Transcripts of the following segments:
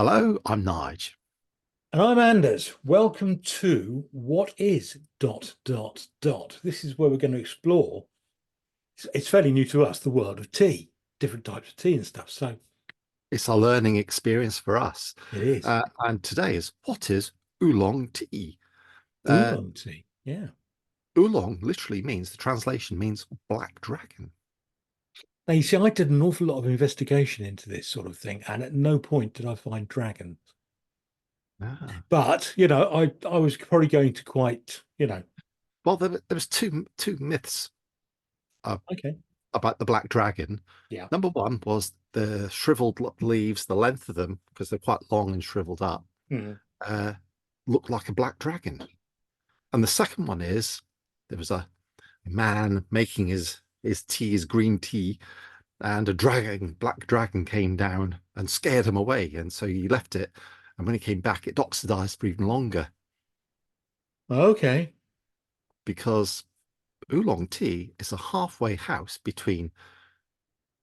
Hello, I'm Nige. And I'm Anders. Welcome to What is dot dot dot. This is where we're going to explore. It's fairly new to us, the world of tea, different types of tea and stuff. So It's a learning experience for us. it is And today is what is oolong tea? Uh, oolong tea. Yeah. Oolong literally means, the translation means black dragon. Now you see, I did an awful lot of investigation into this sort of thing, and at no point did I find dragons. Ah. But I was probably going to quite. Well, there was two myths uh, Okay. about the black dragon. Yeah. Number one was the shriveled leaves, the length of them, because they're quite long and shriveled up, Mhm. uh, look like a black dragon. And the second one is there was a man making his tea, his green tea, and a dragon, black dragon, came down and scared him away. And so he left it. And when he came back, it oxidized for even longer Okay. because oolong tea is a halfway house between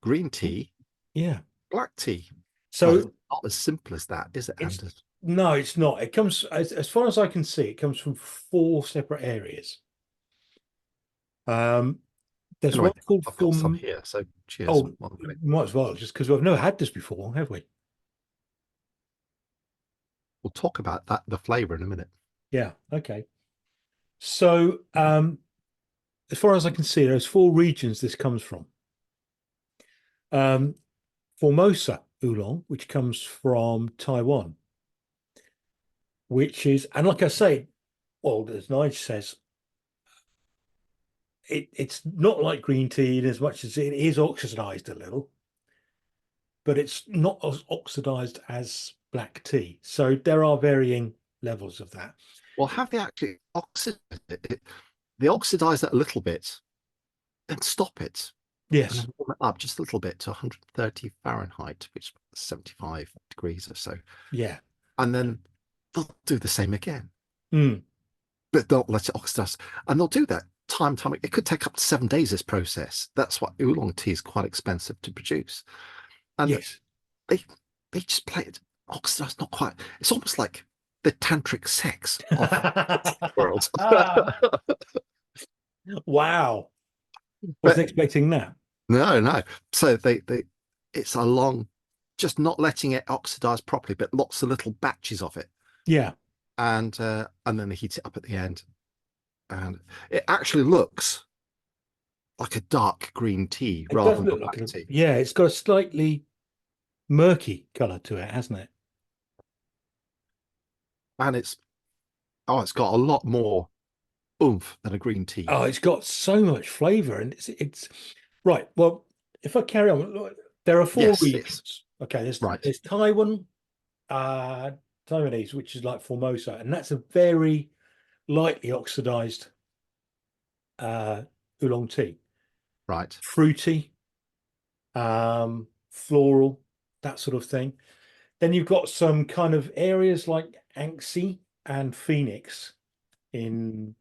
green tea, Yeah. black tea. But it's So not as simple as that, is it, it's Anders? no, it's not. It comes as far as I can see, it comes from four separate areas. Um, there's Anyway, one called I've got some form. here. So cheers. Oh, One minute. might as well, just because we've never had this before, have we? We'll talk about that, the flavor, in a minute. Yeah. Okay. So, as far as I can see, there's four regions this comes from. Um, Formosa oolong, which comes from Taiwan, which is, and like I say, well, as Nigel says, it's not like green tea in as much as it is oxidized a little, but it's not as oxidized as black tea. So there are varying levels of that. Well, have they actually oxidized it? They oxidize it a little bit, then stop it, and Yes. then warm it up just a little bit to 130 Fahrenheit, which is 75 degrees or so. Yeah. And then they'll do the same again, Mm. but they'll let it oxidize. And they'll do that time and time. It could take up to 7 days, this process. That's why oolong tea is quite expensive to produce. And Yes. they they just play it oxidized, not quite. It's almost like the tantric sex of the world. Wow. Wasn't But expecting that. no, no. So they it's a long, just not letting it oxidize properly, but lots of little batches of it, Yeah. and then they heat it up at the end, and it actually looks like a dark green tea It rather does than a look like black it. tea, Yeah, it's got a slightly murky color to it, hasn't it? and it's got a lot more oomph than a green tea. Oh, it's got so much flavor and it's right. Well, if I carry on, look, there are four Yes, yes, regions. Okay, there's right, there's Taiwan, uh Taiwanese, which is like Formosa, and that's a very lightly oxidized uh oolong tea. right, Fruity, floral, that sort of thing. Then you've got some kind of areas like Anxi and Phoenix. In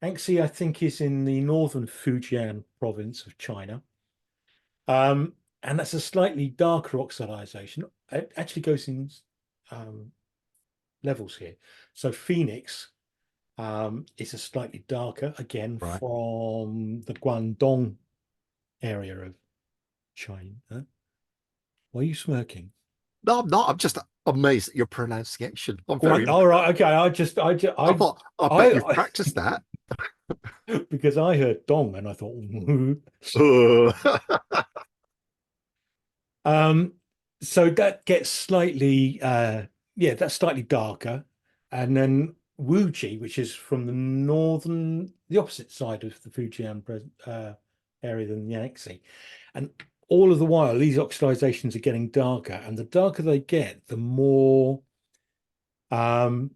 Anxi, I think, is in the northern Fujian province of China. And that's a slightly darker oxidization. It actually goes in um, levels here. So Phoenix is a slightly darker, again, right. from the Guangdong area of China. Why are you smirking? No, I'm not. I'm just amazed at your pronunciation. I'm very All impressed. right, okay. I thought, I bet you've I, practiced that. because I heard dong and I thought, um, so that gets slightly, yeah, that's slightly darker, and then Wuji, which is from the opposite side of the Fujian area than Yangtze, and all of the while these oxidizations are getting darker, and the darker they get, the more um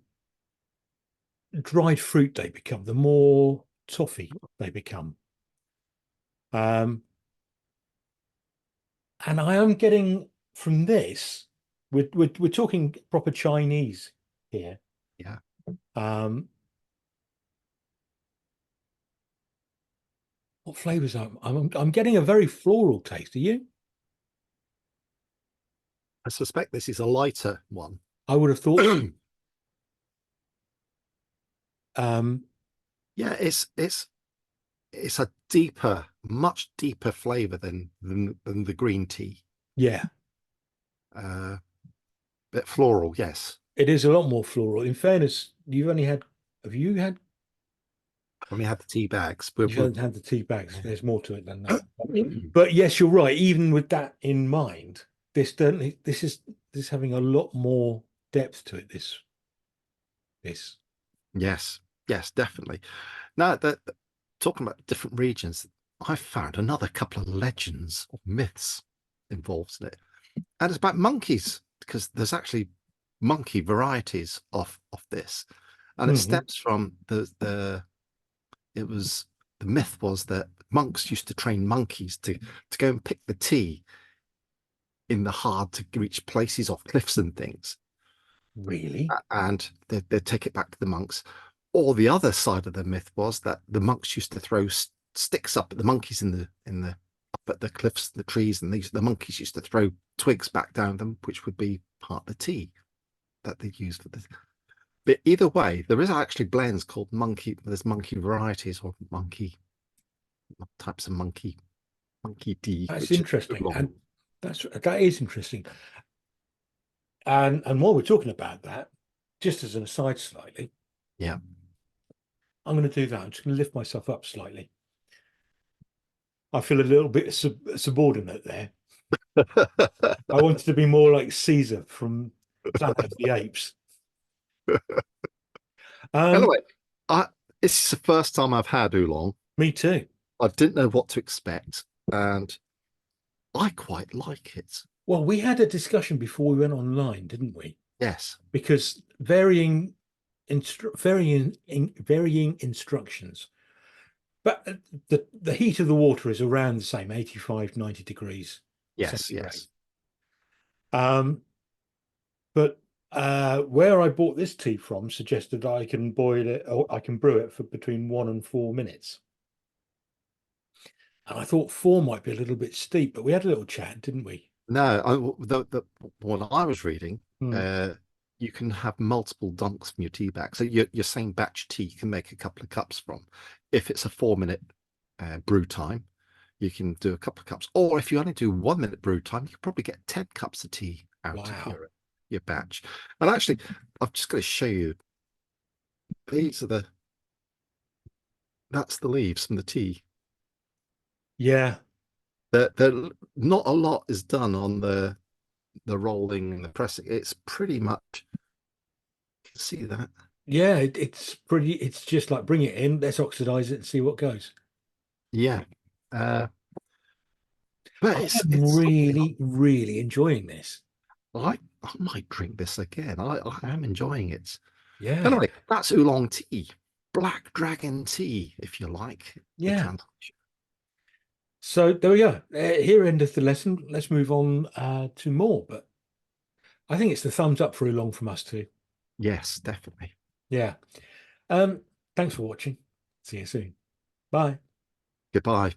dried fruit they become, the more toffee they become. Um, and I am getting from this, we're talking proper Chinese here. Yeah. Um, what flavors I'm getting a very floral taste. Are you? I suspect this is a lighter one. I would have thought so. Um, Yeah, it's a deeper, much deeper flavor than the green tea. yeah, Uh, bit floral, yes. it is a lot more floral. In fairness, have you had, And we had the tea bags. you haven't had the tea bags. There's more to it than that. Yeah. But yes, you're right. Even with that in mind, this is having a lot more depth to it. This. Yes, yes, definitely. Now that talking about different regions, I found another couple of legends or myths involved in it, and it's about monkeys because there's actually monkey varieties of this, and it Mhm. stems from the myth was that monks used to train monkeys to go and pick the tea in the hard to reach places off cliffs and things, Really? and they'd take it back to the monks. Or the other side of the myth was that the monks used to throw sticks up at the monkeys in the up at the cliffs, the trees, and the monkeys used to throw twigs back down them, which would be part of the tea that they used for this. But either way, there is actually blends called monkey. There's monkey varieties or monkey types of monkey tea, That's which is interesting, oolong. and that is interesting. And while we're talking about that, just as an aside, slightly, Yeah. I'm going to do that. I'm just going to lift myself up slightly. I feel a little bit subordinate there. I wanted to be more like Caesar from Planet of the Apes. Um, Anyway, I this is the first time I've had oolong. Me too. I didn't know what to expect, and I quite like it. Well, we had a discussion before we went online, didn't we? Yes, Because varying instructions, but the heat of the water is around the same, 85, 90 degrees yes, centigrade. yes. Um, but where I bought this tea from suggested I can boil it, or I can brew it for between 1 and 4 minutes. And I thought four might be a little bit steep, but we had a little chat, didn't we? No, the what I was reading, Hmm. uh, you can have multiple dunks from your tea bag. So your same batch tea you can make a couple of cups from. If it's a 4 minute brew time, you can do a couple of cups. Or if you only do 1 minute brew time, you can probably get 10 cups of tea out of Wow. your batch. And actually, I've just got to show you. These are that's the leaves from the tea. Yeah. That not a lot is done on the rolling and the pressing. It's pretty much, you can see that. Yeah, it's just like bring it in, let's oxidize it and see what goes. Yeah. Uh, but I'm it's something really, really enjoying this. I might drink this again. I am enjoying it. Yeah. Anyway, that's oolong tea, black dragon tea, if you like the Yeah. translation. So there we go. Here endeth the lesson. Let's move on to more. But I think it's the thumbs up for Oolong from us too. Yes, definitely. Yeah. Um, Thanks for watching. See you soon. Bye. Goodbye.